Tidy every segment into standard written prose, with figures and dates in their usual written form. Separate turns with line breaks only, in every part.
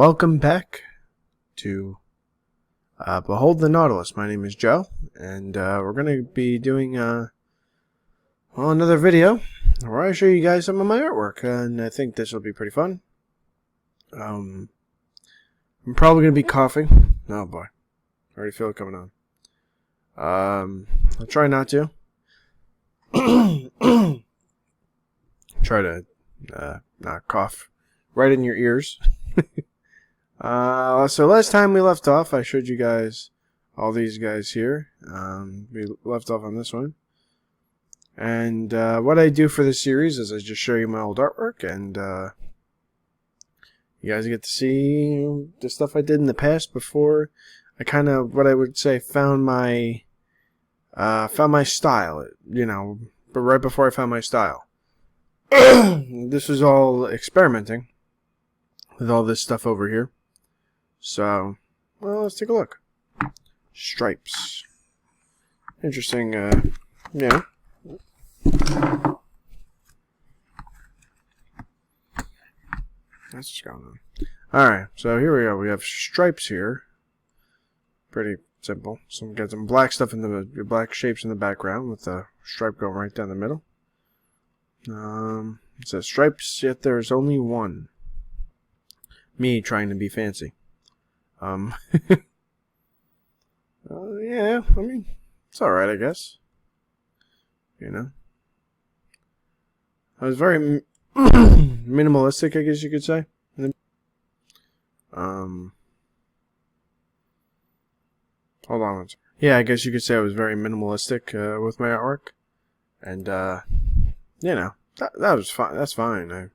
welcome back to Behold the Nautilus. My name is Joe, and we're going to be doing another video where I show you guys some of my artwork, and I think this will be pretty fun. I'm probably going to be coughing. Oh boy, I already feel it coming on. I'll try not to. Try to not cough right in your ears. So last time we left off, I showed you guys all these guys here. We left off on this one. And what I do for this series is I just show you my old artwork, and you guys get to see the stuff I did in the past before I kind of, what I would say, found my style, you know, but right before I found my style. This is all experimenting with all this stuff over here. So, well, let's take a look. Stripes. Interesting, yeah. That's what's going on. Alright, so here we go. We have stripes here. Pretty simple. So we got some black stuff in the black shapes in the background with a stripe going right down the middle. It says stripes, yet there's only one. Me trying to be fancy. Yeah, I mean, it's alright, I guess. You know? I was very minimalistic, I guess you could say. Hold on one second. Yeah, I guess you could say I was very minimalistic with my artwork. And, you know, that was fine. That's fine.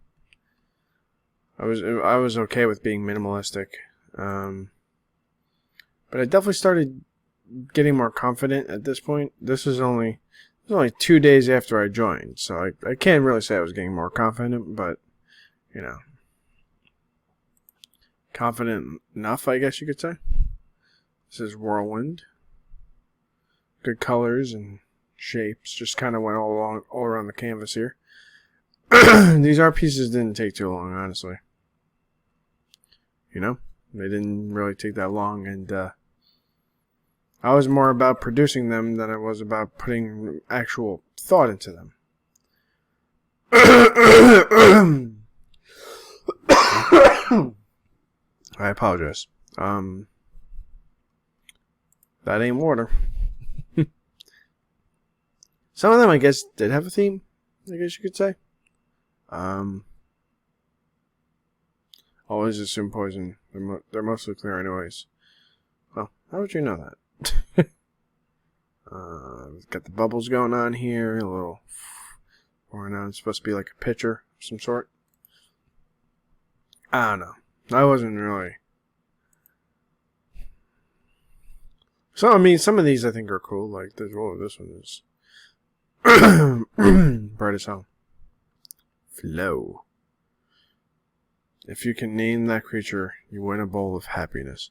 I was okay with being minimalistic. But I definitely started getting more confident at this point. This was only 2 days after I joined, so I can't really say I was getting more confident, but, you know, confident enough, I guess you could say. This is Whirlwind. Good colors and shapes. Just kind of went all around the canvas here. These art pieces didn't take too long, honestly. You know, they didn't really take that long, and I was more about producing them than I was about putting actual thought into them. I apologize. That ain't water. Some of them, I guess, did have a theme, I guess you could say. Always assume poison. They're mostly clear anyways. Well, how would you know that? We've got the bubbles going on here, a little pouring on. It's supposed to be like a pitcher of some sort. I don't know. I wasn't really. So, I mean, some of these I think are cool. Like, this one is bright as hell. Flow. If you can name that creature, you win a bowl of happiness.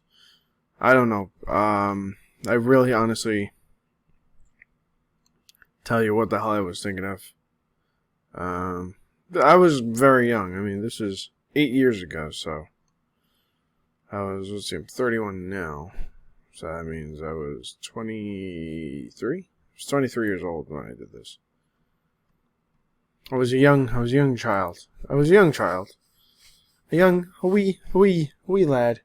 I don't know. I really honestly tell you what the hell I was thinking of. I was very young. I mean, this is 8 years ago, so I was, let's see, I'm 31 now. So that means I was 23? I was 23 years old when I did this. I was a young child. A wee lad.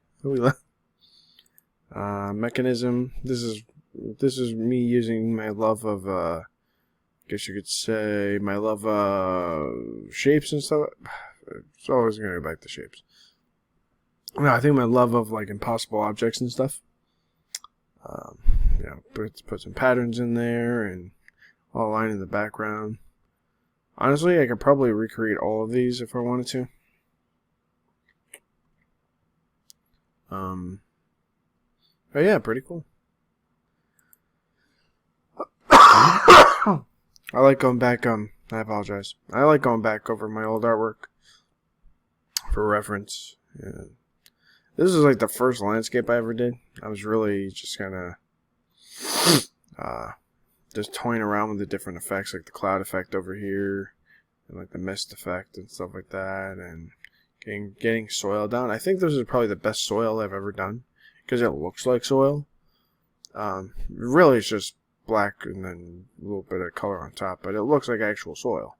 Mechanism. This is me using my love of, I guess you could say, my love of shapes and stuff. It's always going to go back to shapes. No, I think my love of, like, impossible objects and stuff. You know, put some patterns in there and all line in the background. Honestly, I could probably recreate all of these if I wanted to. But yeah, pretty cool. I like going back, I apologize. I like going back over my old artwork for reference. Yeah. This is like the first landscape I ever did. I was really just kind of just toying around with the different effects, like the cloud effect over here, and like the mist effect and stuff like that, and getting soil down. I think this is probably the best soil I've ever done because it looks like soil. Really, it's just black and then a little bit of color on top, but it looks like actual soil.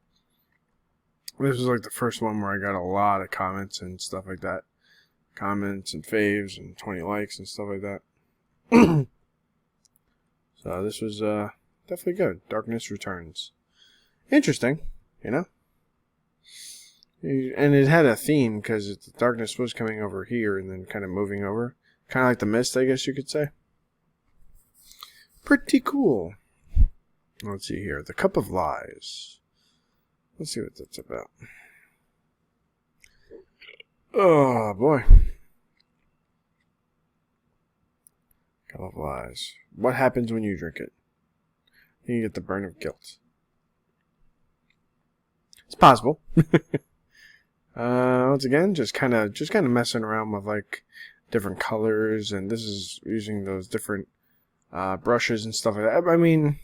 This was like the first one where I got a lot of comments and stuff like that. Comments and faves and 20 likes and stuff like that. So this was definitely good. Darkness Returns. Interesting, you know? And it had a theme because the darkness was coming over here and then kind of moving over. Kind of like the mist, I guess you could say. Pretty cool. Let's see here. The Cup of Lies. Let's see what that's about. Oh, boy. Cup of Lies. What happens when you drink it? You get the burn of guilt. It's possible. Once again, just kind of messing around with like different colors, and this is using those different brushes and stuff like that. I mean,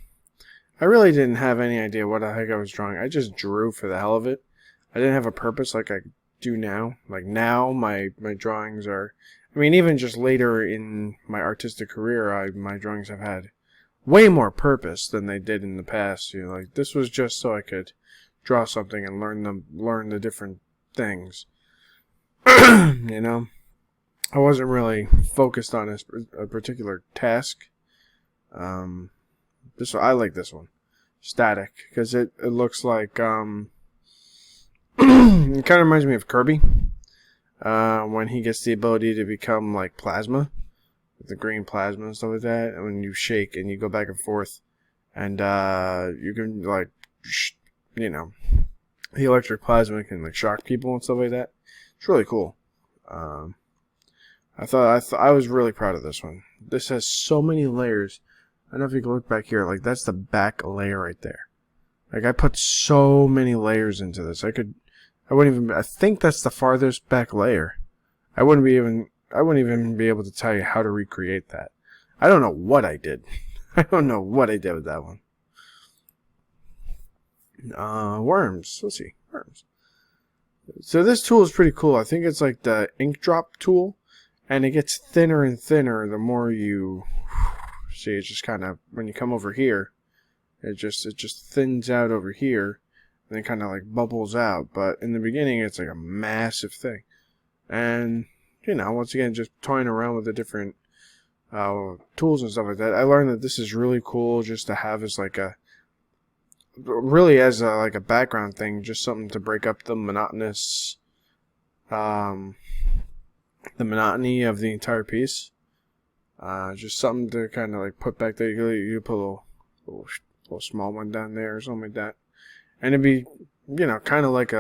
I really didn't have any idea what the heck I was drawing. I just drew for the hell of it. I didn't have a purpose like I do now. Like now, my drawings are. I mean, even just later in my artistic career, my drawings have had way more purpose than they did in the past. You know, like this was just so I could draw something and learn the different things. You know, I wasn't really focused on a particular task. I like this one, Static, because it looks like it kind of reminds me of Kirby. When he gets the ability to become like plasma, the green plasma and stuff like that, and when you shake and you go back and forth, and you can like, you know, the electric plasma can like shock people and stuff like that. It's really cool. I was really proud of this one. This has so many layers. I don't know if you can look back here. Like that's the back layer right there. Like I put so many layers into this. I think that's the farthest back layer. I wouldn't even be able to tell you how to recreate that. I don't know what I did. I don't know what I did with that one. Worms. Let's see. Worms. So this tool is pretty cool. I think it's like the ink drop tool, and it gets thinner and thinner the more you see. It's just kind of when you come over here, it just thins out over here. And then kind of like bubbles out. But in the beginning, it's like a massive thing. And, you know, once again, just toying around with the different tools and stuff like that, I learned that this is really cool just to have as like like a background thing, just something to break up the monotony of the entire piece. Just something to kind of like put back there. You put a little small one down there or something like that. And it'd be, you know, kind of like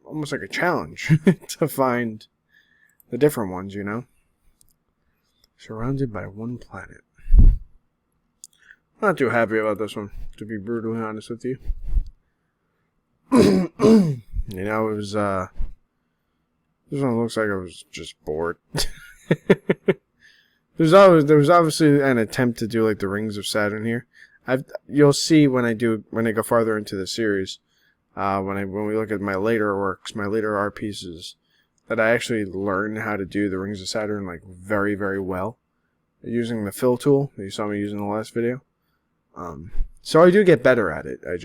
almost like a challenge to find the different ones, you know. Surrounded by one planet. Not too happy about this one, to be brutally honest with you. You know, it was, this one looks like I was just bored. There was obviously an attempt to do like the Rings of Saturn here. You'll see when I go farther into the series, when we look at my later works, my later art pieces, that I actually learned how to do the Rings of Saturn like very, very well using the fill tool that you saw me use in the last video. So I do get better at it. That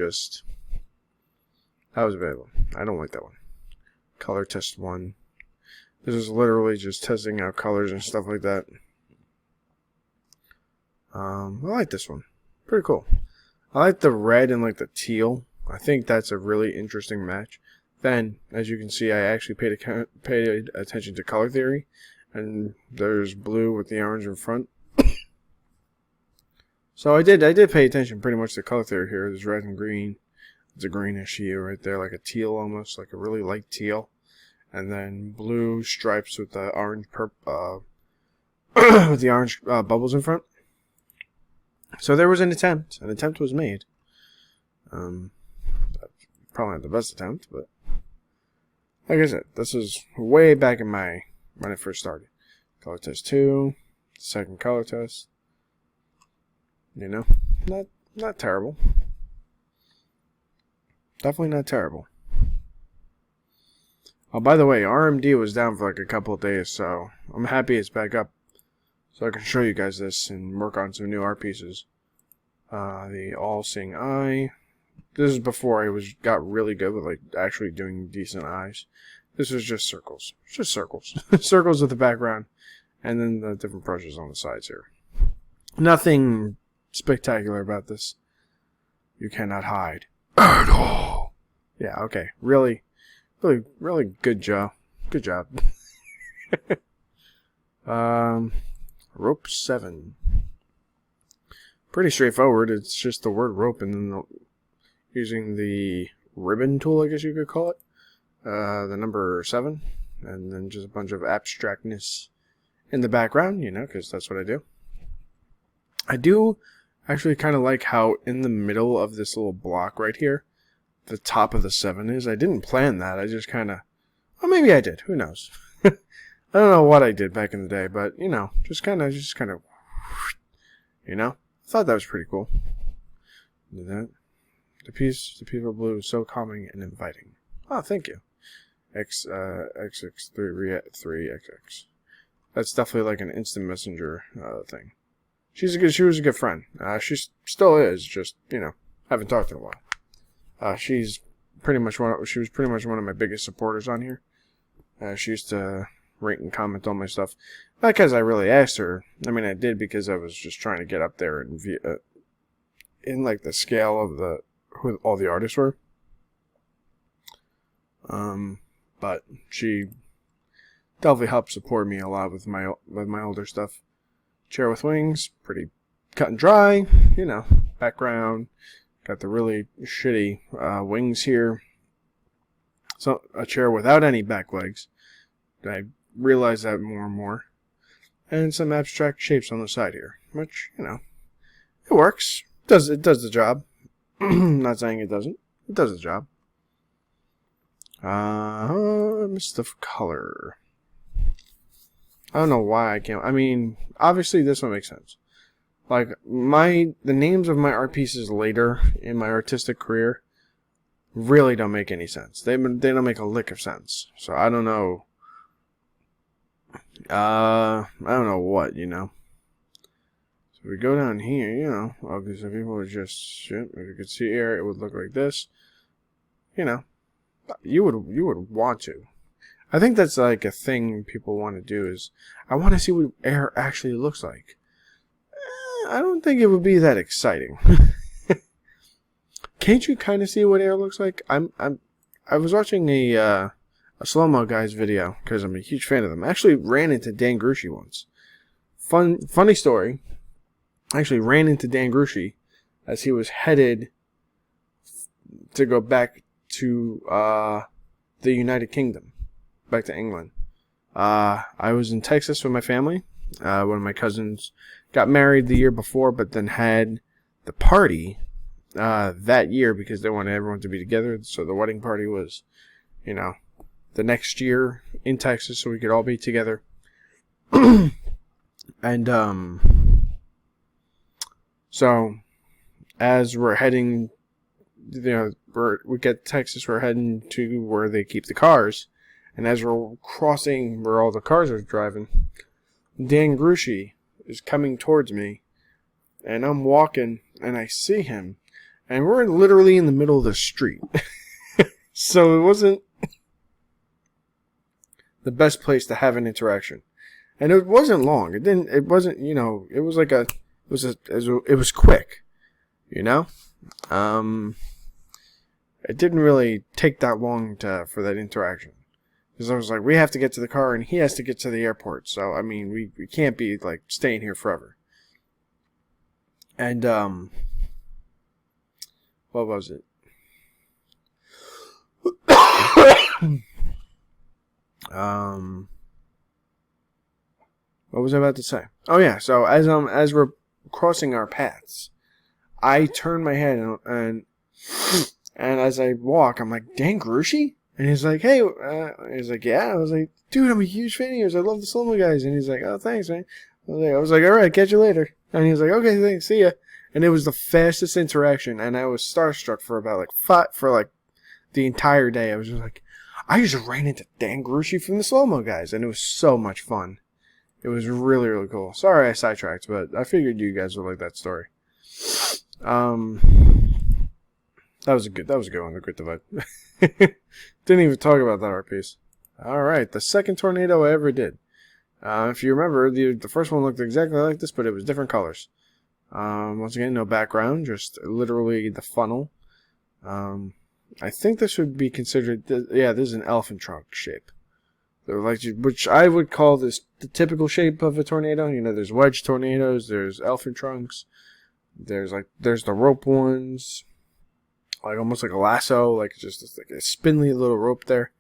was a bad one. I don't like that one. Color test 1. This is literally just testing out colors and stuff like that. I like this one. Pretty cool. I like the red and like the teal. I think that's a really interesting match. Then, as you can see, I actually paid attention to color theory. And there's blue with the orange in front. So I did pay attention pretty much to color theory here. There's red and green. There's a greenish hue right there, like a teal almost, like a really light teal. And then blue stripes with the orange with the orange bubbles in front. So there was an attempt. An attempt was made. Probably not the best attempt, but like I said, this is way back in when I first started. Color test 2, second color test. You know, not terrible. Definitely not terrible. Oh, by the way, RMD was down for like a couple of days, so I'm happy it's back up. So I can show you guys this and work on some new art pieces. The All-Seeing Eye. This is before I got really good with like actually doing decent eyes. This was just circles. Just circles. Circles with the background. And then the different brushes on the sides here. Nothing spectacular about this. You cannot hide. At all. Yeah, okay. Really good job. Good job. Rope 7. Pretty straightforward. It's just the word rope and then using the ribbon tool, I guess you could call it. The number 7. And then just a bunch of abstractness in the background, you know, because that's what I do. I do actually kind of like how in the middle of this little block right here, the top of the 7 is. I didn't plan that. I just kind of... Well, maybe I did. Who knows? I don't know what I did back in the day, but, you know, just kind of, you know? I thought that was pretty cool. Do that. The piece of blue is so calming and inviting. Oh, thank you. XX3XX. That's definitely like an instant messenger thing. She was a good friend. She still is, just, you know, haven't talked in a while. She was pretty much one of my biggest supporters on here. She used to rate and comment on my stuff. Not because I really asked her. I mean, I did because I was just trying to get up there and in like the scale of who all the artists were. But she definitely helped support me a lot with my older stuff. Chair with wings, pretty cut and dry, you know, background. Got the really shitty wings here. So a chair without any back legs. I realize that more and more. And some abstract shapes on the side here, which, you know, it works. It does the job. Not saying it doesn't. It does the job. Mist of color. I don't know why I can't. I mean, obviously this one makes sense. Like the names of my art pieces later in my artistic career really don't make any sense. They don't make a lick of sense. So I don't know. I don't know what, you know. So we go down here, you know. Okay, so people would just shit. If you could see air, it would look like this. You know, you would want to. I think that's like a thing people want to do is I want to see what air actually looks like. I don't think it would be that exciting. Can't you kind of see what air looks like? I was watching a slow-mo guy's video because I'm a huge fan of them. I actually ran into Dan Grushi once. Funny story. I actually ran into Dan Grushi as he was headed to go back to the United Kingdom, back to England. I was in Texas with my family. One of my cousins got married the year before, but then had the party that year because they wanted everyone to be together. So the wedding party was, you know, the next year in Texas, so we could all be together. And so as we're heading, you know, we get to Texas, we're heading to where they keep the cars, and as we're crossing where all the cars are driving, Dan Grushi is coming towards me, and I'm walking, and I see him, and we're literally in the middle of the street. So it wasn't the best place to have an interaction, and it wasn't long. It wasn't, you know, it was like it was quick, you know. It didn't really take that long for that interaction. Because I was like, we have to get to the car, and he has to get to the airport. So, I mean, we can't be, like, staying here forever. And, what was it? What was I about to say? Oh, yeah, so as we're crossing our paths, I turn my head, and as I walk, I'm like, Dan Grushi? And he's like, hey, he's like, yeah. I was like, dude, I'm a huge fan of yours. I love the slow-mo guys. And he's like, oh, thanks, man. I was like, all right, catch you later. And he was like, okay, thanks, see ya. And it was the fastest interaction, and I was starstruck for about for the entire day. I was just like, I just ran into Dan Grushi from the Slow-Mo Guys, and it was so much fun. It was really, really cool. Sorry I sidetracked, but I figured you guys would like that story. That was a good one, the Grit Divide. Didn't even talk about that art piece. Alright, the second tornado I ever did. If you remember, the first one looked exactly like this, but it was different colors. Once again, no background, just literally the funnel. I think this would be considered, yeah, this is an elephant trunk shape. Which I would call this the typical shape of a tornado. You know, there's wedge tornadoes, there's elephant trunks, there's the rope ones, like almost like a lasso, like just like a spindly little rope there.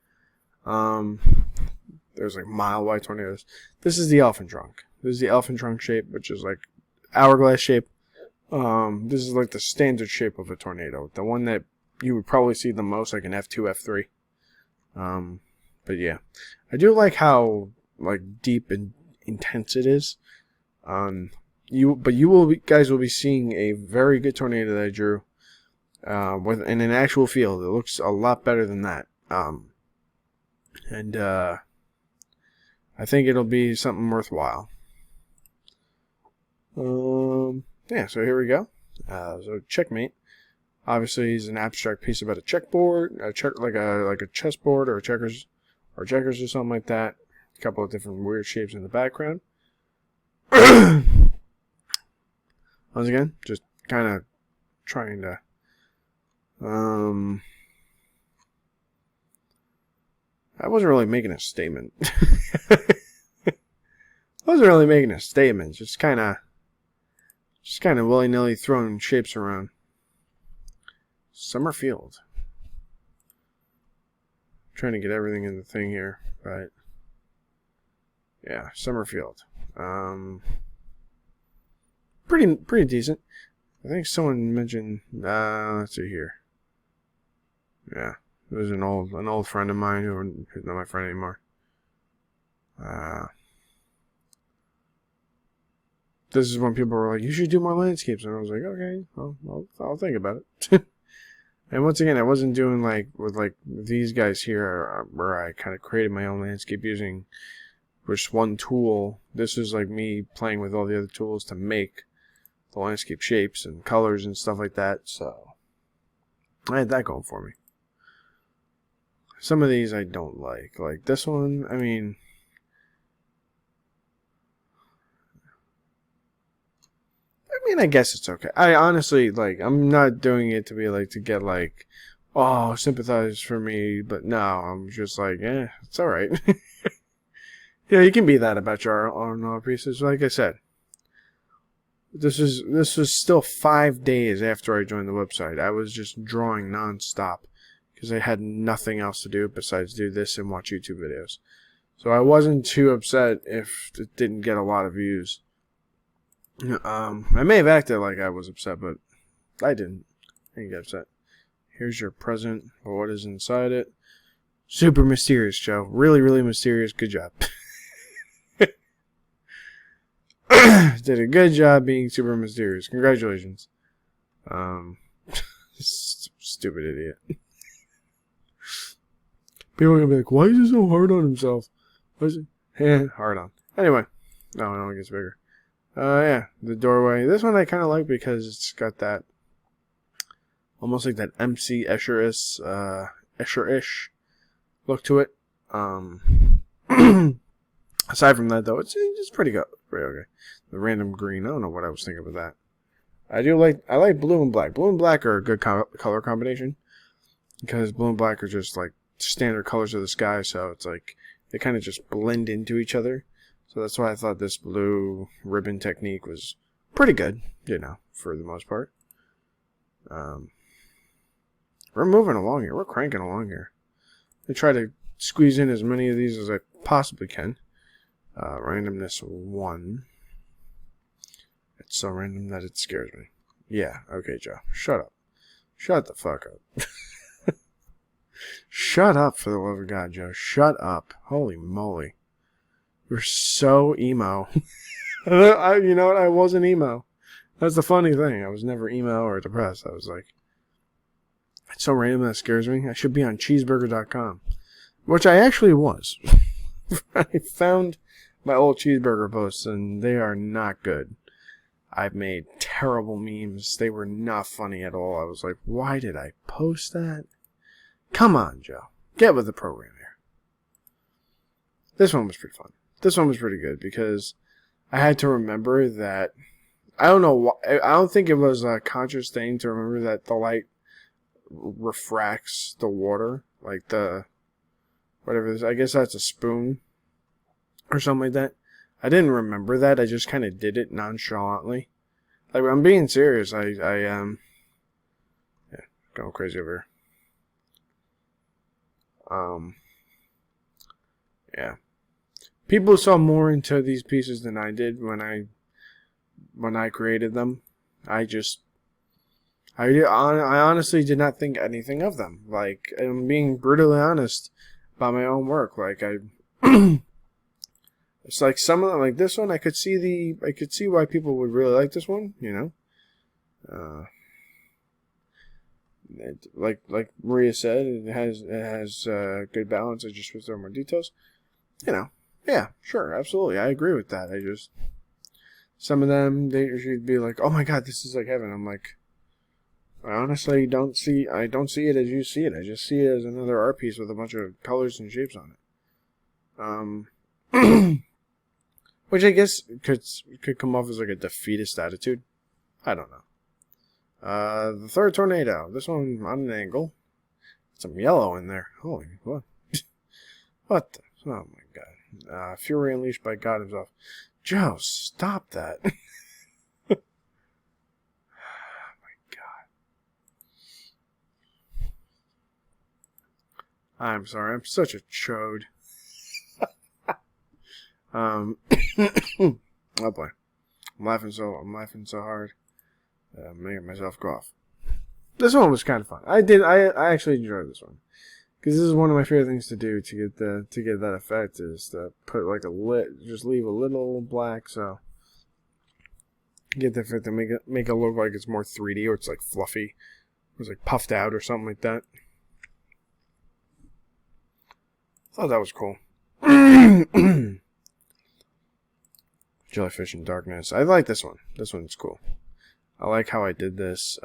There's like mile wide tornadoes. This is the elephant trunk. This is the elephant trunk shape, which is like hourglass shape. This is like the standard shape of a tornado. The one that you would probably see the most, like an F2, F3. But yeah, I do like how like deep and intense it is. Guys will be seeing a very good tornado that I drew, in an actual field. It looks a lot better than that. I think it'll be something worthwhile. Yeah, so here we go. So checkmate. Obviously, he's an abstract piece about a chessboard, like a chessboard or checkers or something like that. A couple of different weird shapes in the background. Once again, just kind of trying to I wasn't really making a statement. Just kind of willy-nilly throwing shapes around. Summerfield. Trying to get everything in the thing here, but yeah, Summerfield. Pretty decent. I think someone mentioned. Let's see here. Yeah, it was an old friend of mine who's not my friend anymore. This is when people were like, "You should do more landscapes," and I was like, "Okay, I'll think about it." And once again, I wasn't doing with these guys here, where I kind of created my own landscape using just one tool. This is like me playing with all the other tools to make the landscape shapes and colors and stuff like that. So I had that going for me. Some of these I don't like. Like this one, I mean, I guess it's okay. I honestly, I'm not doing it to be to get oh, sympathize for me, but no, I'm just it's alright. Yeah, you can be that about your own art pieces. Like I said, this was still 5 days after I joined the website. I was just drawing non-stop because I had nothing else to do besides do this and watch YouTube videos. So I wasn't too upset if it didn't get a lot of views. I may have acted like I was upset, but I didn't. I didn't get upset. Here's your present, or what is inside it. Super mysterious, Joe. Really, really mysterious. Good job. Did a good job being super mysterious. Congratulations. Stupid idiot. People are gonna be like, why is he so hard on himself? What is it? Hard on. Anyway. No, it gets bigger. Yeah, the doorway. This one I kind of like because it's got that almost like that MC Escher-ish look to it. Aside from that, though, it's pretty good. Pretty okay. The random green. I don't know what I was thinking about that. I like blue and black. Blue and black are a good color combination because blue and black are just like standard colors of the sky, so it's they kind of just blend into each other. So that's why I thought this blue ribbon technique was pretty good, for the most part. We're moving along here. We're cranking along here. I try to squeeze in as many of these as I possibly can. Randomness 1. It's so random that it scares me. Yeah, okay, Joe. Shut up. Shut the fuck up. Shut up, for the love of God, Joe. Shut up. Holy moly. You're so emo. You know what? I wasn't emo. That's the funny thing. I was never emo or depressed. I was it's so random that scares me. I should be on cheeseburger.com. which I actually was. I found my old cheeseburger posts, and they are not good. I've made terrible memes. They were not funny at all. I was like, why did I post that? Come on, Joe. Get with the program here. This one was pretty fun. This one was pretty good because I had to remember that, I don't know why, I don't think it was a conscious thing to remember that the light refracts the water, like the, whatever it is. I guess that's a spoon or something like that. I didn't remember that. I just kind of did it nonchalantly. Like, I'm being serious. Yeah, going crazy over here. Yeah. People saw more into these pieces than I did when I created them. I honestly did not think anything of them. Like, I'm being brutally honest about my own work. Like, it's like some of them, like this one, I could see why people would really like this one, you know. Like Maria said, it has good balance. I just wish there were more details, you know. Yeah, sure, absolutely, I agree with that. Some of them, they should be like, oh my god, this is like heaven. I'm like, I honestly don't see it as you see it. I just see it as another art piece with a bunch of colors and shapes on it. Which I guess could come off as like a defeatist attitude. I don't know. The third tornado. This one on an angle. Some yellow in there. Holy what? What the? Oh my god. Fury unleashed by God himself. Joe, stop that. Oh my god. I'm sorry. I'm such a chode. Oh boy. I'm laughing so hard. I'm making myself cough. This one was kind of fun. I actually enjoyed this one. Because this is one of my favorite things to do to get that effect, is to put like just leave a little black, so get the effect to make it look like it's more 3D, or it's like fluffy, or it's like puffed out or something like that. I thought that was cool. Jellyfish in Darkness. I like this one. This one's cool. I like how I did this.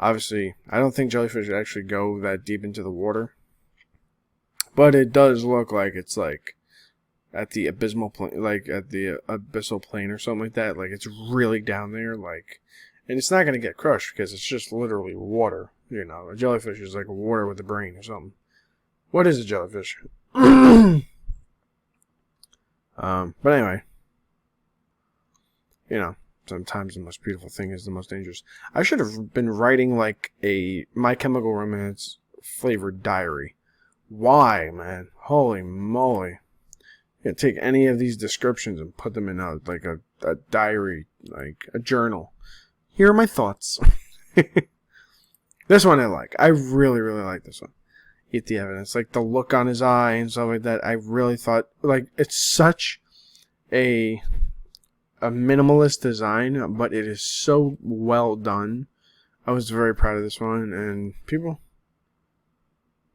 Obviously, I don't think jellyfish would actually go that deep into the water. But it does look like it's like at the abysmal plane, like at the abyssal plane or something like that. Like it's really down there, like, and it's not going to get crushed because it's just literally water. You know, a jellyfish is like water with a brain or something. What is a jellyfish? But anyway, you know, sometimes the most beautiful thing is the most dangerous. I should have been writing like a My Chemical Romance flavored diary. Why, man? Holy moly. You take any of these descriptions and put them in a diary, like a journal. Here are my thoughts. This one I like. I really, really like this one. Eat the Evidence. Like the look on his eye and stuff like that. I really thought, like, it's such a minimalist design, but it is so well done. I was very proud of this one, and people,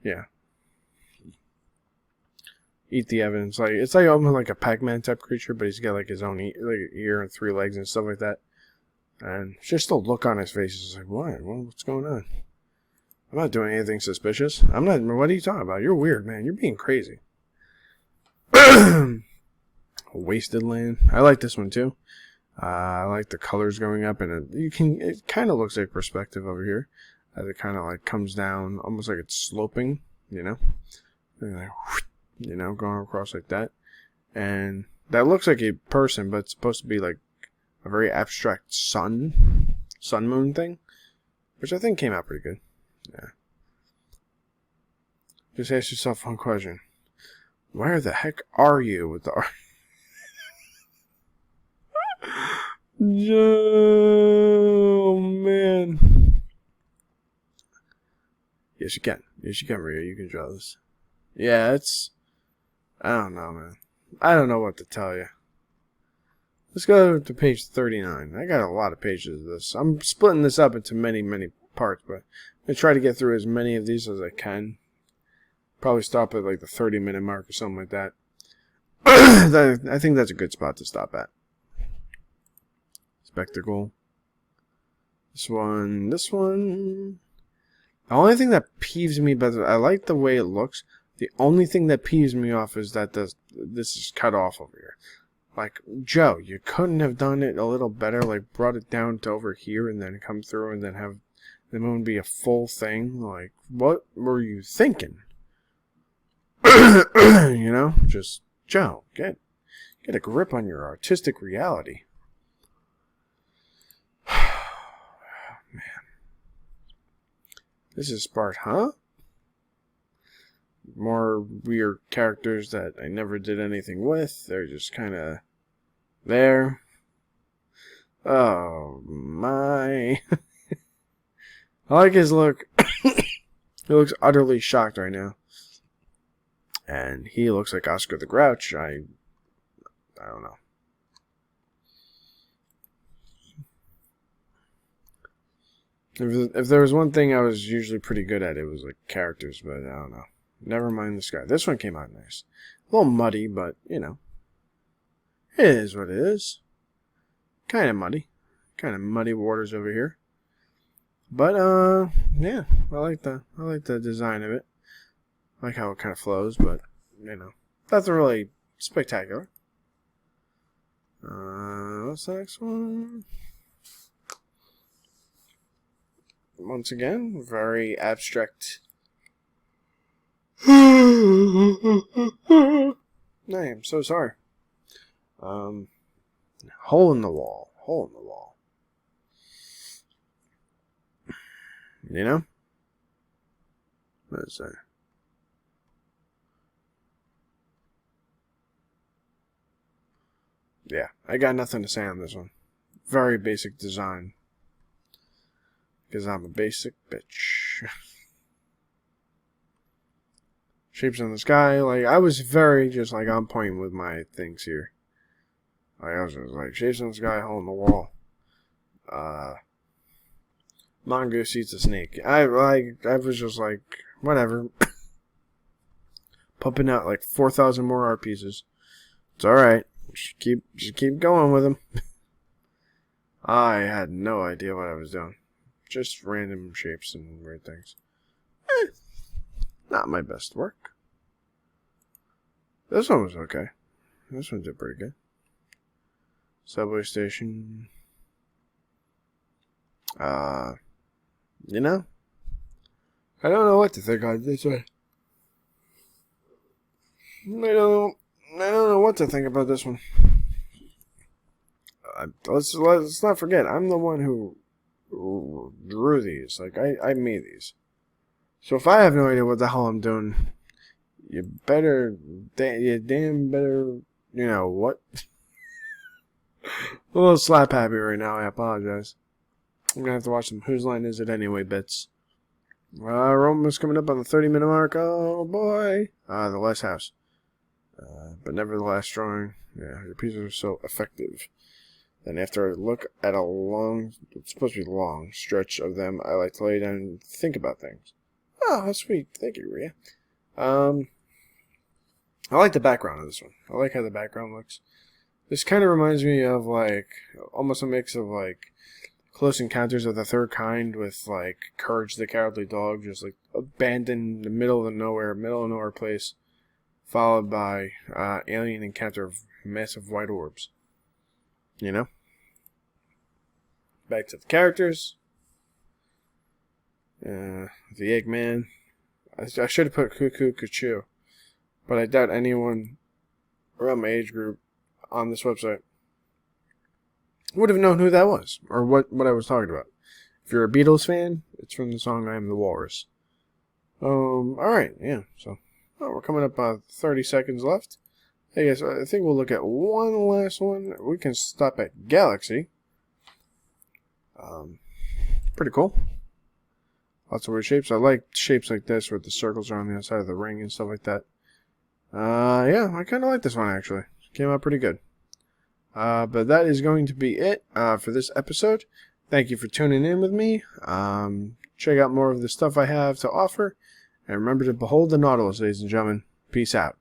yeah. Eat the Evidence. Like, it's like almost like a Pac-Man type creature, but he's got like his own ear and 3 legs and stuff like that. And just the look on his face is like, what? What's going on? I'm not doing anything suspicious. I'm not. What are you talking about? You're weird, man. You're being crazy. Wasted Land. I like this one too. I like the colors going up, and it kind of looks like perspective over here, as it kind of like comes down, almost like it's sloping, you know, and like, you know, going across like that, and that looks like a person, but it's supposed to be like a very abstract sun moon thing, which I think came out pretty good. Yeah. Just ask yourself one question: where the heck are you with the art? Oh man. Yes, you can. Yes, you can, Maria. You can draw this. Yeah, it's... I don't know, man. I don't know what to tell you. Let's go to page 39. I got a lot of pages of this. I'm splitting this up into many, many parts, but I'm going to try to get through as many of these as I can. Probably stop at like the 30-minute mark or something like that. I think that's a good spot to stop at. Spectacle. This one. The only thing that peeves me, but I like the way it looks. The only thing that peeves me off is that this is cut off over here. Like, Joe, you couldn't have done it a little better, like brought it down to over here and then come through and then have the moon be a full thing. Like, what were you thinking? You know, just, Joe, get a grip on your artistic reality. Man. This is Spart, huh? More weird characters that I never did anything with. They're just kind of there. Oh, my. I like his look. He looks utterly shocked right now. And he looks like Oscar the Grouch. I don't know. If there was one thing I was usually pretty good at, it was like characters, but I don't know. Never mind this guy. This one came out nice. A little muddy, but, you know. It is what it is. Kind of muddy. Kind of muddy waters over here. But, yeah. I like the design of it. I like how it kind of flows, but, you know. Nothing really spectacular. What's the next one? Once again, very abstract. I am so sorry. Hole in the wall. You know? What is that? Yeah, I got nothing to say on this one. Very basic design. Because I'm a basic bitch. Shapes in the sky. Like, I was very just like on point with my things here. Like, I was just like, shapes in the sky, hole in the wall. Mongoose eats a snake. I was just like, whatever. Pumping out like 4,000 more art pieces. It's alright. Just keep going with them. I had no idea what I was doing. Just random shapes and weird things. Not my best work. This one was okay. This one did pretty good. Subway station. You know? I don't know what to think of this one. I don't know what to think about this one. Let's not forget, I'm the one who drew these. Like, I made these. So if I have no idea what the hell I'm doing, you damn better, you know what? I'm a little slap happy right now, I apologize. I'm gonna have to watch some Whose Line Is It Anyway bits. We're almost coming up on the 30-minute mark. Oh boy. The last house. But nevertheless, drawing. Yeah, your pieces are so effective. Then after I look at a long, it's supposed to be long, stretch of them, I like to lay down and think about things. Oh, how sweet. Thank you, Rhea. I like the background of this one. I like how the background looks. This kind of reminds me of, like, almost a mix of, like, Close Encounters of the Third Kind with, like, Courage the Cowardly Dog, just, like, abandoned in the middle of nowhere place, followed by alien encounter of massive white orbs. You know? Back to the characters. The Eggman. I should have put Cuckoo Cuckoo, but I doubt anyone around my age group on this website would have known who that was, or what I was talking about. If you're a Beatles fan, it's from the song I Am the Walrus. Alright, yeah, so we're coming up 30 seconds left. Hey guys, I think we'll look at one last one. We can stop at Galaxy. Pretty cool. Lots of weird shapes. I like shapes like this where the circles are on the outside of the ring and stuff like that. Yeah, I kind of like this one actually. Came out pretty good. But that is going to be it for this episode. Thank you for tuning in with me. Check out more of the stuff I have to offer. And remember to behold the Nautilus, ladies and gentlemen. Peace out.